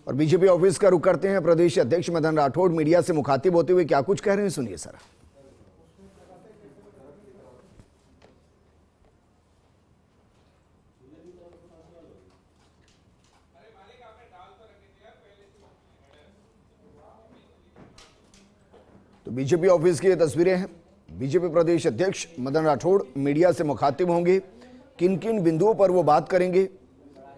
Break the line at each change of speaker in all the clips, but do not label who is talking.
और BJP office का रुख करते हैं। प्रदेश अध्यक्ष मदन राठौड़ मीडिया से मुखातिब होते हुए क्या कुछ कह रहे हैं, सुनिए सर। तो बीजेपी ऑफिस की ये तस्वीरें हैं। बीजेपी प्रदेश अध्यक्ष मदन राठौड़ मीडिया से मुखातिब होंगे। किन किन बिंदुओं पर वो बात करेंगे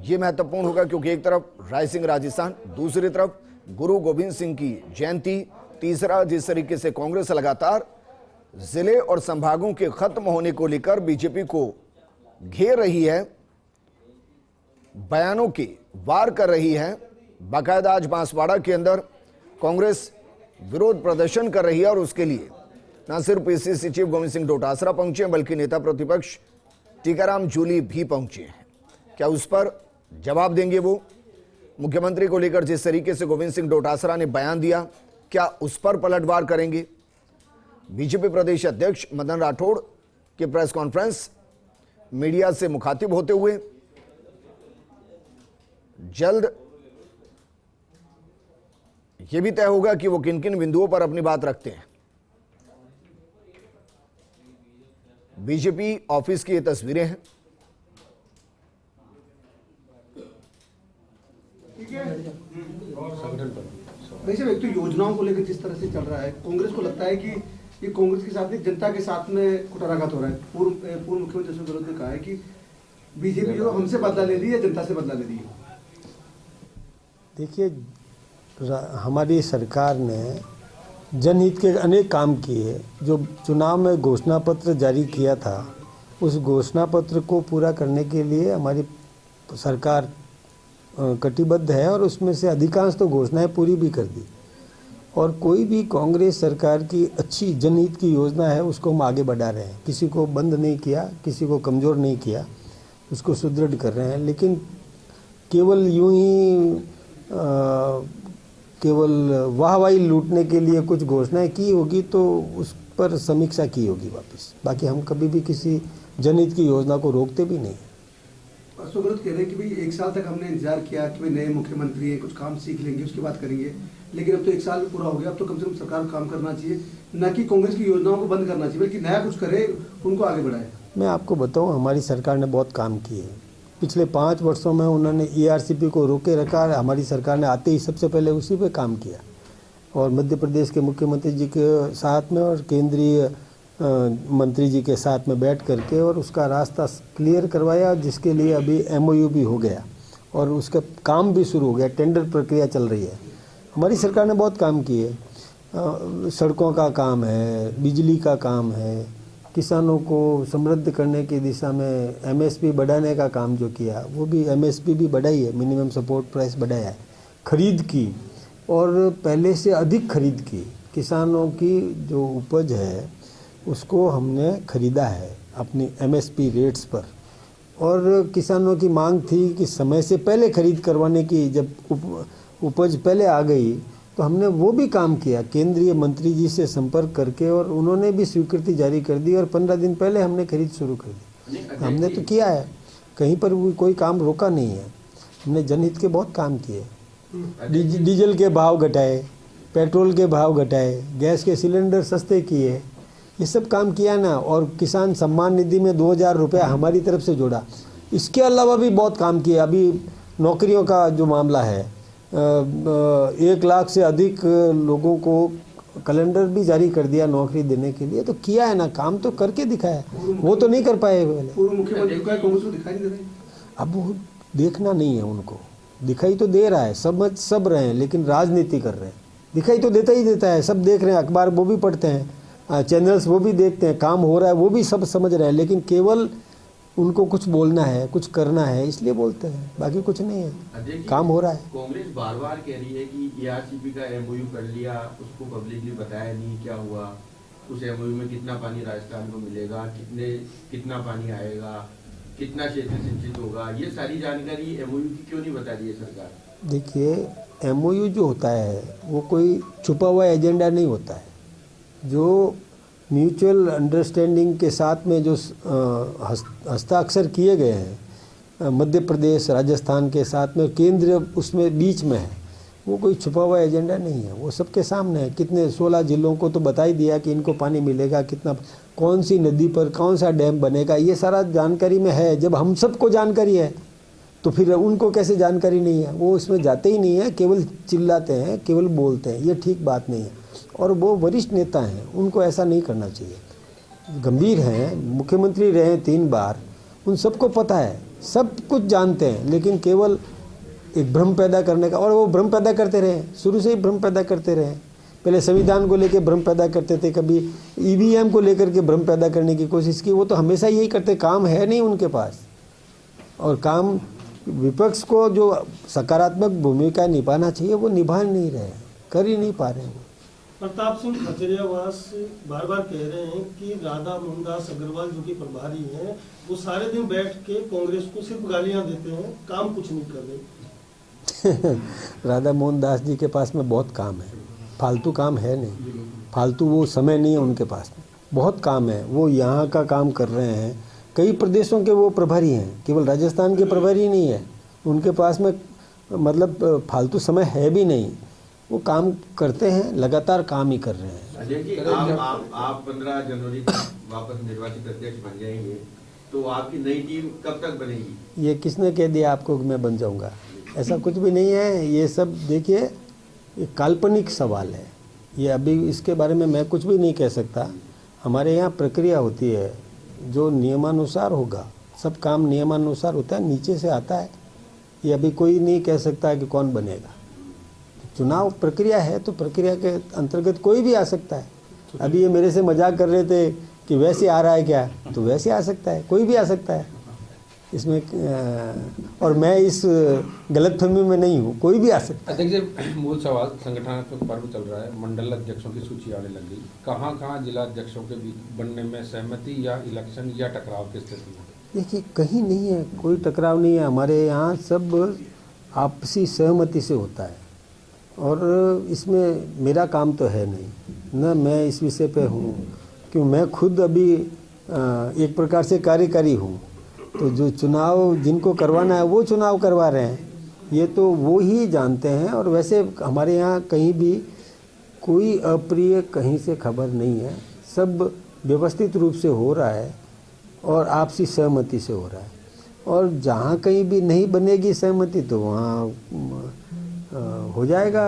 ये महत्वपूर्ण होगा, क्योंकि एक तरफ रायसिंह राजस्थान, दूसरी तरफ गुरु गोविंद सिंह की जयंती, तीसरा जिस तरीके से कांग्रेस लगातार जिले और संभागों के खत्म होने को लेकर बीजेपी को घेर रही है, बयानों के वार कर रही है। बाकायदा आज बांसवाड़ा के अंदर कांग्रेस विरोध प्रदर्शन कर रही है और उसके लिए न सिर्फ पीसीसी चीफ गोविंद सिंह डोटासरा पहुंचे बल्कि नेता प्रतिपक्ष टीकाराम जूली भी पहुंचे हैं। क्या उस पर जवाब देंगे वो? मुख्यमंत्री को लेकर जिस तरीके से गोविंद सिंह डोटासरा ने बयान दिया, क्या उस पर पलटवार करेंगे? बीजेपी प्रदेश अध्यक्ष मदन राठौड़ की प्रेस कॉन्फ्रेंस मीडिया से मुखातिब होते हुए जल्द यह भी तय होगा कि वो किन किन बिंदुओं पर अपनी बात रखते हैं। बीजेपी ऑफिस की ये तस्वीरें हैं।
वैसे एक तो योजनाओं को लेकर जिस तरह से चल रहा है, कांग्रेस को लगता है कि ये कांग्रेस के साथ नहीं जनता के साथ में कुटाराघात हो रहा है। पूर्व मुख्यमंत्री अशोक गहलोत ने कहा है कि बीजेपी जो हमसे बदला ले रही है, जनता से बदला ले रही है।
देखिए, हमारी सरकार ने जनहित के अनेक काम किए। जो चुनाव में घोषणा पत्र जारी किया था, उस घोषणा पत्र को पूरा करने के लिए हमारी सरकार कटिबद्ध है और उसमें से अधिकांश तो घोषणाएं पूरी भी कर दी। और कोई भी कांग्रेस सरकार की अच्छी जनहित की योजना है उसको हम आगे बढ़ा रहे हैं। किसी को बंद नहीं किया, किसी को कमज़ोर नहीं किया, उसको सुदृढ़ कर रहे हैं। लेकिन केवल यूं ही केवल वाहवाही लूटने के लिए कुछ घोषणाएं की होगी तो उस पर समीक्षा की होगी वापस। बाकी हम कभी भी किसी जनहित की योजना को रोकते भी नहीं।
अशोक गहलोत कह रहे हैं कि भाई 1 साल तक हमने इंतजार किया कि भाई नए मुख्यमंत्री हैं, कुछ काम सीख लेंगे उसके बाद करेंगे, लेकिन अब तो 1 साल पूरा हो गया। अब तो कम से कम सरकार को काम करना चाहिए, न कि कांग्रेस की योजनाओं को बंद करना चाहिए, बल्कि नया कुछ करे, उनको आगे बढ़ाए। मैं
आपको बताऊं, हमारी सरकार ने बहुत काम किए। पिछले 5 वर्षों में उन्होंने ERCP को रोके रखा। हमारी सरकार ने आते ही सबसे पहले उसी पे काम किया और मध्य प्रदेश के मुख्यमंत्री जी के साथ में और केंद्रीय मंत्री जी के साथ में बैठ करके और उसका रास्ता क्लियर करवाया, जिसके लिए अभी MOU भी हो गया और उसका काम भी शुरू हो गया। टेंडर प्रक्रिया चल रही है। हमारी सरकार ने बहुत काम किए। सड़कों का काम है, बिजली का काम है, किसानों को समृद्ध करने की दिशा में MSP बढ़ाने का काम जो किया, वो भी MSP भी बढ़ाई है, मिनिमम सपोर्ट प्राइस बढ़ाया है। खरीद की और पहले से अधिक खरीद की। किसानों की जो उपज है उसको हमने खरीदा है अपनी MSP रेट्स पर। और किसानों की मांग थी कि समय से पहले खरीद करवाने की। जब उपज पहले आ गई तो हमने वो भी काम किया, केंद्रीय मंत्री जी से संपर्क करके, और उन्होंने भी स्वीकृति जारी कर दी और 15 दिन पहले हमने खरीद शुरू कर दी। हमने तो किया है, कहीं पर कोई काम रोका नहीं है। हमने जनहित के बहुत काम किए। डीजल के भाव घटाए, पेट्रोल के भाव घटाए, गैस के सिलेंडर सस्ते किए, ये सब काम किया ना। और किसान सम्मान निधि में 2000 रुपया हमारी तरफ से जोड़ा। इसके अलावा भी बहुत काम किया। अभी नौकरियों का जो मामला है, 1 लाख से अधिक लोगों को कैलेंडर भी जारी कर दिया नौकरी देने के लिए। तो किया है ना, काम तो करके दिखाया। वो तो नहीं कर पाए पहले।
पूर्व मुख्यमंत्री को कांग्रेस को दिखाई नहीं दे रही।
अब वो देखना नहीं है उनको, दिखाई तो दे रहा है, सब रहे हैं, लेकिन राजनीति कर रहे हैं। दिखाई तो देता ही देता है, सब देख रहे हैं, अखबार वो भी पढ़ते हैं, चैनल्स वो भी देखते हैं, काम हो रहा है वो भी सब समझ रहे हैं, लेकिन केवल उनको कुछ बोलना है, कुछ करना है, इसलिए बोलते हैं, बाकी कुछ नहीं है। काम हो रहा है।
कांग्रेस बार बार कह रही है कि ERCP का MOU कर लिया, उसको पब्लिकली बताया नहीं, क्या हुआ, उस MOU में कितना पानी राजस्थान को मिलेगा, कितना पानी आएगा, कितना क्षेत्र सिंचित होगा, ये सारी जानकारी MOU की क्यों नहीं बता रही है सरकार?
देखिए, MOU जो होता है वो कोई छुपा हुआ एजेंडा नहीं होता है। जो म्यूचुअल अंडरस्टैंडिंग के साथ में जो हस्ताक्षर किए गए हैं मध्य प्रदेश राजस्थान के साथ में, केंद्र उसमें बीच में है, वो कोई छुपा हुआ एजेंडा नहीं है, वो सबके सामने है। कितने 16 जिलों को तो बता ही दिया कि इनको पानी मिलेगा, कितना, कौन सी नदी पर कौन सा डैम बनेगा, ये सारा जानकारी में है। जब हम सबको जानकारी है तो फिर उनको कैसे जानकारी नहीं है? वो उसमें जाते ही नहीं है, केवल चिल्लाते हैं, केवल बोलते हैं। ये ठीक बात नहीं है। और वो वरिष्ठ नेता हैं, उनको ऐसा नहीं करना चाहिए। गंभीर हैं, मुख्यमंत्री रहे 3 बार, उन सबको पता है, सब कुछ जानते हैं, लेकिन केवल एक भ्रम पैदा करने का, और वो भ्रम पैदा करते रहे, शुरू से ही भ्रम पैदा करते रहे। पहले संविधान को लेकर भ्रम पैदा करते थे, कभी ईवीएम को लेकर के भ्रम पैदा करने की कोशिश की। वो तो हमेशा यही करते, काम है नहीं उनके पास। और काम विपक्ष को जो सकारात्मक भूमिका निभाना चाहिए वो निभा नहीं रहे, कर ही नहीं पा रहे हैं।
प्रताप सिंह खजरियावास बार बार कह रहे हैं कि राधा मोहनदास अग्रवाल जो कि प्रभारी हैं, वो सारे दिन बैठ के कांग्रेस को सिर्फ गालियां देते हैं, काम कुछ नहीं कर रहे।
राधा मोहन दास जी के पास में बहुत काम है, फालतू काम है नहीं, फालतू वो समय नहीं है उनके पास में, बहुत काम है। वो यहाँ का काम कर रहे हैं, कई प्रदेशों के वो प्रभारी हैं, केवल राजस्थान के प्रभारी नहीं है उनके पास में, मतलब फालतू समय है भी नहीं। वो काम करते हैं, लगातार काम ही कर रहे हैं।
अजय जी, आप 15 जनवरी को वापस निर्वाचित अध्यक्ष बन जाएंगे, तो आपकी नई टीम कब तक बनेगी?
ये किसने कह दिया आपको कि मैं बन जाऊंगा? ऐसा कुछ भी नहीं है। ये सब देखिए, ये काल्पनिक सवाल है। ये अभी इसके बारे में मैं कुछ भी नहीं कह सकता। हमारे यहाँ प्रक्रिया होती है जो नियमानुसार होगा, सब काम नियमानुसार होता है, नीचे से आता है। ये अभी कोई नहीं कह सकता कि कौन बनेगा। चुनाव प्रक्रिया है, तो प्रक्रिया के अंतर्गत कोई भी आ सकता है। अभी ये मेरे से मजाक कर रहे थे कि वैसे आ रहा है क्या, तो वैसे आ सकता है, कोई भी आ सकता है इसमें। और मैं इस गलतफहमी में नहीं हूँ, कोई भी आ सकता है।
अध्यक्ष जी, मूल सवाल, संगठनात्मक पर्व चल रहा है, मंडल अध्यक्षों की सूची आने लग गई, कहाँ जिला अध्यक्षों के बीच बनने में सहमति या इलेक्शन या टकराव की स्थिति है?
देखिए, कहीं नहीं है, कोई टकराव नहीं है। हमारे यहाँ सब आपसी सहमति से होता है, और इसमें मेरा काम तो है नहीं, न मैं इस विषय पे हूँ, क्यों मैं खुद अभी एक प्रकार से कार्यकारी हूँ। तो जो चुनाव जिनको करवाना है वो चुनाव करवा रहे हैं, ये तो वो ही जानते हैं। और वैसे हमारे यहाँ कहीं भी कोई अप्रिय कहीं से खबर नहीं है, सब व्यवस्थित रूप से हो रहा है और आपसी सहमति से हो रहा है। और जहाँ कहीं भी नहीं बनेगी सहमति तो वहाँ हो जाएगा,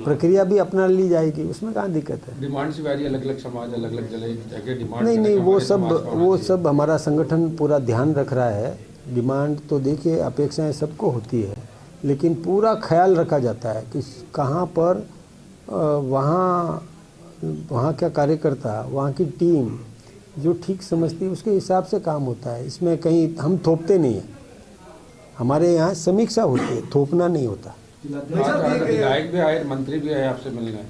प्रक्रिया भी अपना ली जाएगी, उसमें कहाँ दिक्कत है।
डिमांड से वारी अलग अलग समाज अलग अलग जगह डिमांड
नहीं, वो सब हमारा संगठन पूरा ध्यान रख रहा है। डिमांड तो देखिए, अपेक्षाएं सबको होती है, लेकिन पूरा ख्याल रखा जाता है कि कहाँ पर वहाँ क्या कार्यकर्ता, वहाँ की टीम जो ठीक समझती है उसके हिसाब से काम होता है। इसमें कहीं हम थोपते नहीं हैं, हमारे यहाँ समीक्षा होती है, थोपना नहीं होता।
विधायक भी आए, मंत्री भी आए आपसे मिलने।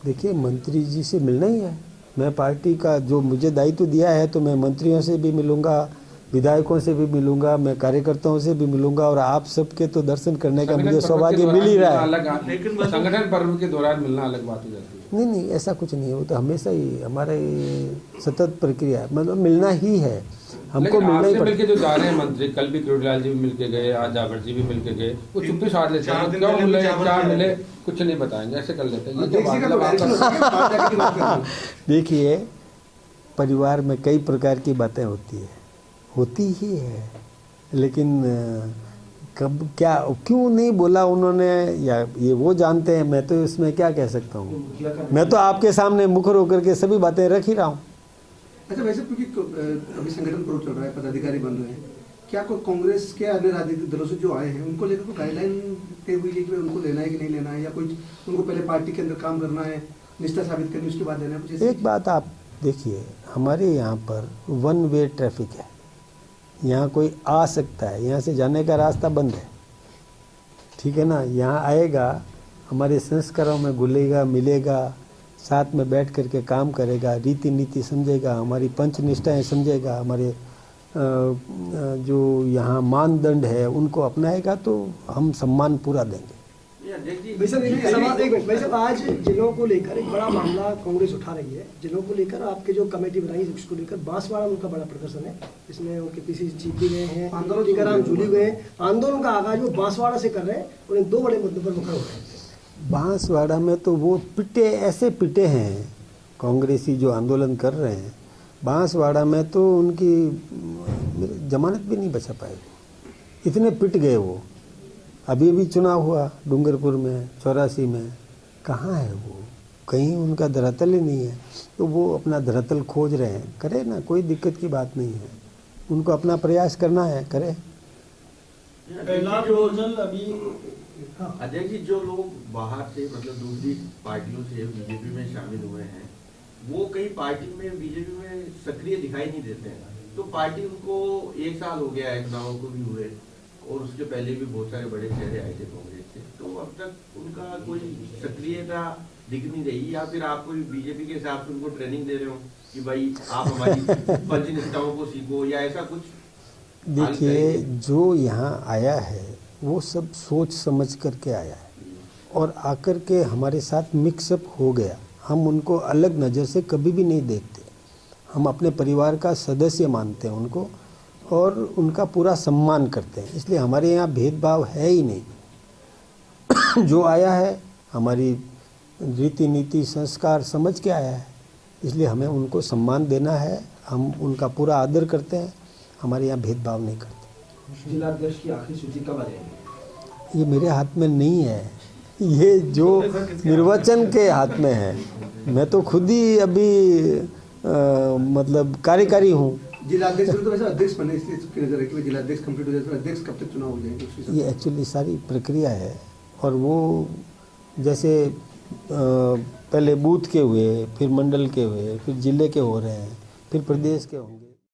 देखिए, मंत्री जी से मिलना ही है। मैं पार्टी का जो मुझे दायित्व दिया है, तो मैं मंत्रियों से भी मिलूंगा, विधायकों से भी मिलूंगा, मैं कार्यकर्ताओं से भी मिलूंगा, और आप सबके तो दर्शन करने का मुझे सौभाग्य मिल ही रहा है।
संगठन पर्व के दौरान मिलना अलग बात हो जाती है।
नहीं, ऐसा कुछ नहीं है, वो तो हमेशा ही हमारे सतत प्रक्रिया है, मतलब मिलना ही है, हमको मिलना ही
मिलके जो जा रहे हैं मंत्री, कल भी किरोड़ीलाल जी भी मिलके गए, आज जावर जी भी मिलके गए, वो चुप्पी साध लेते हैं, क्यों मिले, क्या मिले, कुछ नहीं बताएंगे, ऐसे कर लेते हैं।
देखिए, परिवार में कई प्रकार की बातें होती ही है, लेकिन कब क्या क्यों नहीं बोला उन्होंने, या ये वो जानते हैं, मैं तो इसमें क्या कह सकता हूँ। मैं तो आपके सामने मुखर होकर के सभी बातें रख ही रहा हूँ।
अच्छा, वैसे क्योंकि अभी संगठन पर्व चल रहा है, पदाधिकारी बन रहे हैं, क्या कोई कांग्रेस के अन्य राजनीतिक दलों से जो आए हैं उनको लेकर कोई गाइडलाइन तय हुई है कि उनको लेना है कि नहीं लेना है, या कोई उनको पहले पार्टी के अंदर काम करना है, निष्ठा साबित करनी, उसके बाद लेना है? कुछ
एक बात आप देखिए, हमारे यहाँ पर 1 वे ट्रैफिक है, यहाँ कोई आ सकता है, यहाँ से जाने का रास्ता बंद है, ठीक है ना। यहाँ आएगा, हमारे संस्कारों में घुलेगा, मिलेगा, साथ में बैठ करके काम करेगा, रीति नीति समझेगा, हमारी पंच निष्ठाएं समझेगा, हमारे जो यहाँ मानदंड है उनको अपनाएगा, तो हम सम्मान पूरा देंगे।
अध्यक्ष जी
भाई साहब एक सवाल, एक मिनट भाई साहब, आज जिलों को लेकर एक बड़ा मामला कांग्रेस उठा रही है। जिलों को लेकर आपके जो कमेटी बनाई है उसको लेकर बांसवाड़ा में उनका बड़ा प्रदर्शन है, इसमें उनके पीसीसी चीफ भी गए हैं,
आंदोलन
टीकाराम जूली गए हैं। आंदोलन का आगाज वो बांसवाड़ा से कर रहे हैं और इन 2 बड़े मुद्दों पर मुखर हो रहे हैं।
बांसवाड़ा में तो वो पिटे, ऐसे पिटे हैं कांग्रेसी जो आंदोलन कर रहे हैं। बांसवाड़ा में तो उनकी जमानत भी नहीं बचा पाएगी, इतने पिट गए वो। अभी भी चुनाव हुआ डूंगरपुर में, 84 में, कहाँ है वो? कहीं उनका धरातल ही नहीं है। तो वो अपना धरातल खोज रहे हैं, करे ना, कोई दिक्कत की बात नहीं है। उनको अपना प्रयास करना है, करे।
कैलाश रोजल अभी
अध्यक्ष जी, जो लोग बाहर से मतलब दूसरी पार्टियों से बीजेपी में शामिल हुए हैं, वो कई पार्टी में बीजेपी में सक्रिय दिखाई नहीं देते हैं। तो पार्टी उनको 1 साल हो गया है, चुनाव को भी हुए, और उसके पहले भी बहुत सारे बड़े चेहरे आए थे कांग्रेस से, तो अब तक उनका कोई सक्रियता दिख नहीं रही। या फिर आप कोई बीजेपी के हिसाब से उनको ट्रेनिंग दे रहे हो कि भाई आप हमारी फर्जी निष्ठाओं को सीखो, या ऐसा कुछ?
देखिए, जो यहाँ आया है वो सब सोच समझ करके आया है, और आकर के हमारे साथ मिक्सअप हो गया। हम उनको अलग नज़र से कभी भी नहीं देखते, हम अपने परिवार का सदस्य मानते हैं उनको, और उनका पूरा सम्मान करते हैं। इसलिए हमारे यहाँ भेदभाव है ही नहीं। जो आया है हमारी रीति नीति संस्कार समझ के आया है, इसलिए हमें उनको सम्मान देना है। हम उनका पूरा आदर करते हैं, हमारे यहाँ भेदभाव नहीं करते।
जिला अध्यक्ष की आखिरी सूची कब आ जाएगी?
ये मेरे हाथ में नहीं है, ये जो निर्वाचन के हाथ में है। मैं तो खुद ही अभी मतलब कार्यकारी हूँ।
जिला अध्यक्ष तो वैसे अध्यक्ष बने, इसलिए सबकी नजर है कि जिला अध्यक्ष कंप्लीट हो जाए, तो अध्यक्ष कब तक चुनाव हो जाएंगे?
ये एक्चुअली सारी प्रक्रिया है, और वो जैसे पहले बूथ के हुए, फिर मंडल के हुए, फिर जिले के हो रहे हैं, फिर प्रदेश के होंगे।